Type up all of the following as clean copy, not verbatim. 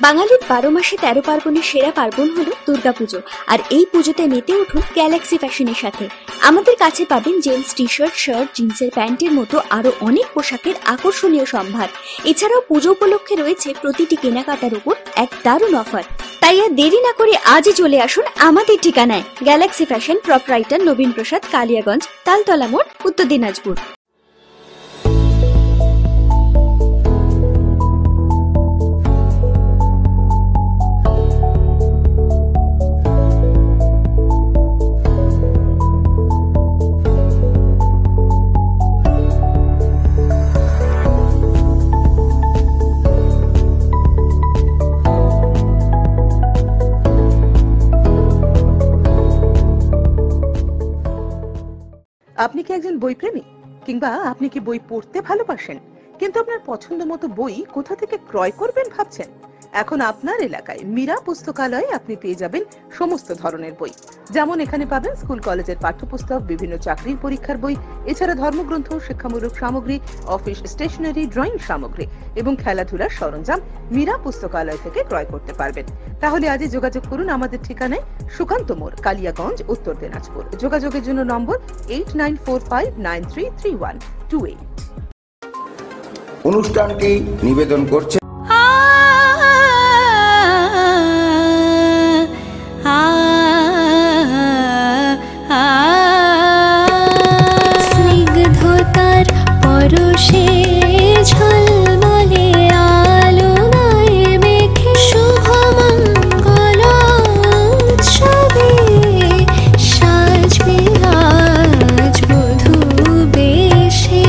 বাঙালির 12 মাসে 13 পার্বণের সেরা পার্বণ হলো দুর্গাপুজো। আর এই পুজোতে মেতে উঠুন গ্যালাক্সি ফ্যাশনের সাথে। আমাদের কাছে পাবেন জেন্টস টি শার্ট, শার্ট, জিন্সের প্যান্টের মতো আরো অনেক পোশাকের আকর্ষণীয় সম্ভার। এছাড়াও পুজো উপলক্ষে রয়েছে প্রতিটি কেনাকাটার উপর এক দারুণ অফার। তাই আর দেরি না করে আজই চলে আসুন আমাদের ঠিকানায়, গ্যালাক্সি ফ্যাশন, প্রপরাইটার নবীন প্রসাদ, কালিয়াগঞ্জ, তালতলা মোড়, উত্তর দিনাজপুর। আপনি কি একজন বই প্রেমী, কিংবা আপনি কি বই পড়তে ভালোবাসেন কিন্তু আপনার পছন্দ মতো বই কোথা থেকে ক্রয় করবেন ভাবছেন? এখন আপনার এলাকায় মীরা পুস্তকালয়ে আপনি পেয়ে যাবেন সমস্ত ধরনের বই। যেমন এখানে পাবেন স্কুল কলেজের পাঠ্যপুস্তক, বিভিন্ন চাকরির পরীক্ষার বই, এছাড়া ধর্মগ্রন্থ, শিক্ষামূলক সামগ্রী, অফিস স্টেশনারি, ড্রয়িং সামগ্রী এবং খেলাধুলার সরঞ্জাম মীরা পুস্তকালয় থেকে ক্রয় করতে পারবেন। তাহলে আজই যোগাযোগ করুন আমাদের ঠিকানায়, সুকান্ত মোড়, কালিয়াগঞ্জ, উত্তর দিনাজপুর। যোগাযোগের জন্য নম্বর 8945933128। অনুষ্ঠানটি নিবেদন করছে স্নিগ্ধতার পরশে ঝলমলে আলোয় মেখে শুভমঙ্গল উৎসবে সাজবে আজ বধূ বেশে।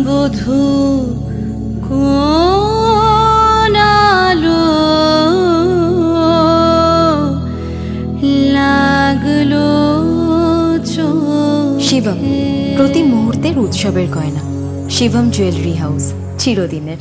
বধূ কোন আলো লাগলো শিবম, প্রতি মুহূর্তের উৎসবের গয়না। শিবম জুয়েলারি হাউস, চিরদিনের।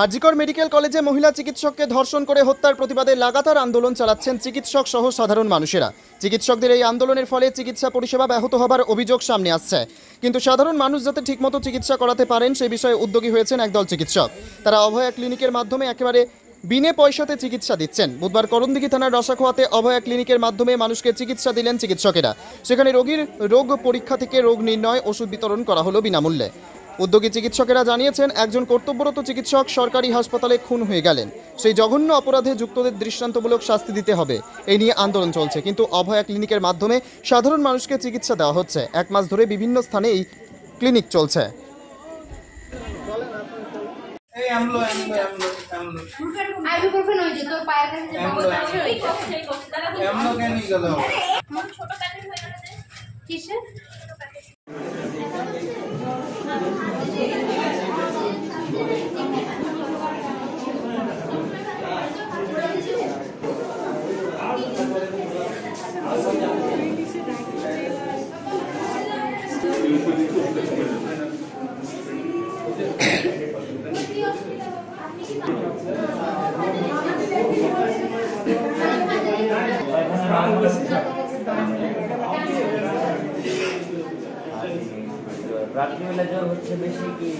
আরজিকর মেডিকেল কলেজে মহিলা চিকিৎসককে ধর্ষণ করে হত্যার প্রতিবাদে লাগাতার আন্দোলন চালাচ্ছেন চিকিৎসক সহ সাধারণ মানুষেরা। চিকিৎসকদের এই আন্দোলনের ফলে চিকিৎসা পরিষেবা ব্যাহত হবার অভিযোগ সামনে আসছে, কিন্তু সাধারণ মানুষ যাতে ঠিকমতো চিকিৎসা করাতে পারেন সেই বিষয়ে উদ্যোগী হয়েছেন একদল চিকিৎসক। তারা অভয়া ক্লিনিকের মাধ্যমে একেবারে বিনে পয়সাতে চিকিৎসা দিচ্ছেন। বুধবার করণদিঘি থানার রসাখোয়াতে অভয়া ক্লিনিকের মাধ্যমে মানুষকে চিকিৎসা দিলেন চিকিৎসকেরা। সেখানে রোগীর রোগ পরীক্ষা থেকে রোগ নির্ণয়, ওষুধ বিতরণ করা হলো বিনামূল্যে। উদ্যোগী চিকিৎসকেরা জানিয়েছেন, একজন কর্তব্যরত চিকিৎসক সরকারি হাসপাতালে খুন হয়ে গেলেন, সেই জঘন্য অপরাধে যুক্তদের দৃষ্টান্তমূলক শাস্তি দিতে হবে, এই নিয়ে আন্দোলন চলছে। কিন্তু অভয়া ক্লিনিকের মাধ্যমে সাধারণ মানুষকে চিকিৎসা দেওয়া হচ্ছে। 1 মাস ধরে বিভিন্ন স্থানে এই ক্লিনিক চলছে। রাত্রিবেলা জ্বর হচ্ছে বেশি কি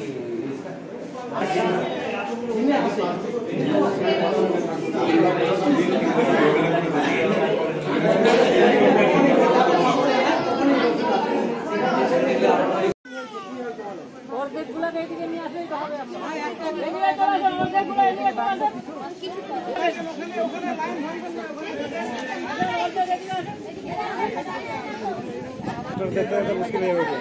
और बेड बुला गए थे মুশকিল হয়ে গেছে,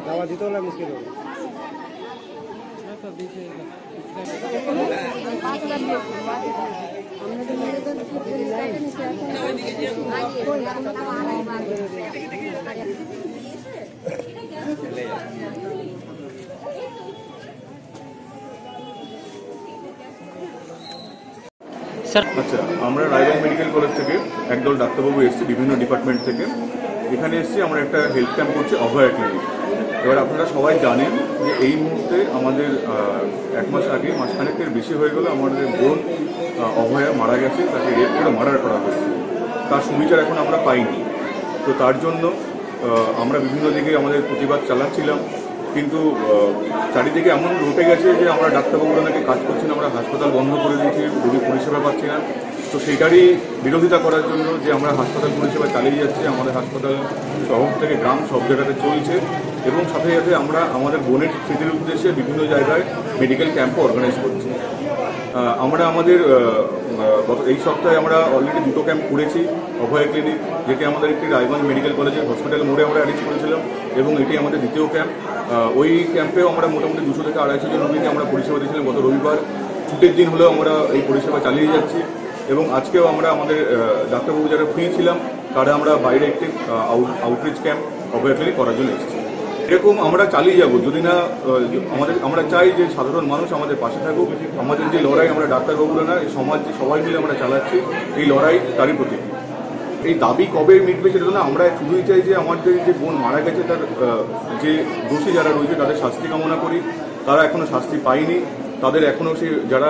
দাওয়া দিতেও না মুশকিল হবে। আচ্ছা, আমরা রায়গঞ্জ মেডিকেল কলেজ থেকে একদল ডাক্তারবাবু এসেছি বিভিন্ন ডিপার্টমেন্ট থেকে। এখানে এসেছি আমরা একটা হেলথ ক্যাম্প করছি অভয়া ক্লিনিক। এবার আপনারা সবাই জানেন যে এই মুহূর্তে আমাদের 1 মাস আগে, মাসখানেকের বেশি হয়ে গেল, আমাদের বোন অভয়া মারা গেছে, তাকে রেপ করে মার্ডার করা হয়েছে। তার সুবিচার এখন আমরা পাইনি। তো তার জন্য আমরা বিভিন্ন দিকে আমাদের প্রতিবাদ চালাচ্ছিলাম, কিন্তু চারিদিকে এমন রুটে গেছে যে আমরা ডাক্তারবাবুরা নাকি কাজ করছি না, আমরা হাসপাতাল বন্ধ করে দিয়েছি, রোগী পরিষেবা পাচ্ছি না। তো সেইটারই বিরোধিতা করার জন্য যে আমরা হাসপাতাল পরিষেবা চালিয়ে যাচ্ছি, আমাদের হাসপাতাল শহর থেকে গ্রাম সব জায়গাতে চলছে, এবং সাথে সাথে আমরা আমাদের বোনের স্মৃতির উদ্দেশ্যে বিভিন্ন জায়গায় মেডিকেল ক্যাম্পও অর্গানাইজ করছি। আমরা আমাদের এই সপ্তাহে আমরা অলরেডি 2টো ক্যাম্প করেছি অভয়া ক্লিনিক, যেটি আমাদের একটি রায়গঞ্জ মেডিকেল কলেজের হসপিটাল মোড়ে আমরা অ্যারেঞ্জ করেছিলাম, এবং এটি আমাদের দ্বিতীয় ক্যাম্প। ওই ক্যাম্পেও আমরা মোটামুটি 200 থেকে 250 জন রোগীকে আমরা পরিষেবা দিয়েছিলাম। গত রবিবার ছুটির দিন হলেও আমরা এই পরিষেবা চালিয়ে যাচ্ছি, এবং আজকেও আমরা আমাদের ডাক্তারবাবু যারা ফ্রি ছিলাম তারা আমরা বাইরে একটি আউটরিচ ক্যাম্প অভয়া ক্লিনিক করার জন্য এসেছি। এরকম আমরা চালিয়ে যাব যদি না আমরা চাই যে সাধারণ মানুষ আমাদের পাশে থাকুক। আমাদের যে লড়াই, আমরা ডাক্তারবাবুরা না, এই সমাজ যে সবাই মিলে আমরা চালাচ্ছি, এই লড়াই তারই প্রতীক। এই দাবি কবে মিটবে সেটা না, আমরা শুধুই চাই যে আমাদের যে বোন মারা গেছে তার যে দোষী যারা রয়েছে তাদের শাস্তি কামনা করি। তারা এখনো শাস্তি পায়নি, তাদের এখনও সে যারা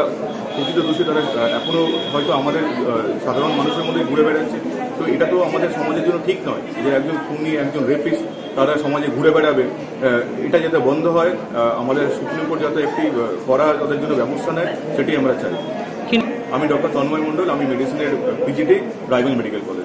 প্রকৃত দোষী তারা এখনও হয়তো আমাদের সাধারণ মানুষের মধ্যে ঘুরে বেড়াচ্ছে। তো এটা তো আমাদের সমাজের জন্য ঠিক নয় যে একজন খুনি, একজন রেপিস্ট তারা সমাজে ঘুরে বেড়াবে। এটা যাতে বন্ধ হয়, আমাদের সুপ্রিম কোর্ট যাতে একটি করা তাদের জন্য ব্যবস্থা নেয়, সেটি আমরা চাই। আমি ডক্টর তন্ময় মণ্ডল, আমি মেডিসিনের পিজিটি রায়গঞ্জ মেডিকেল কলেজ।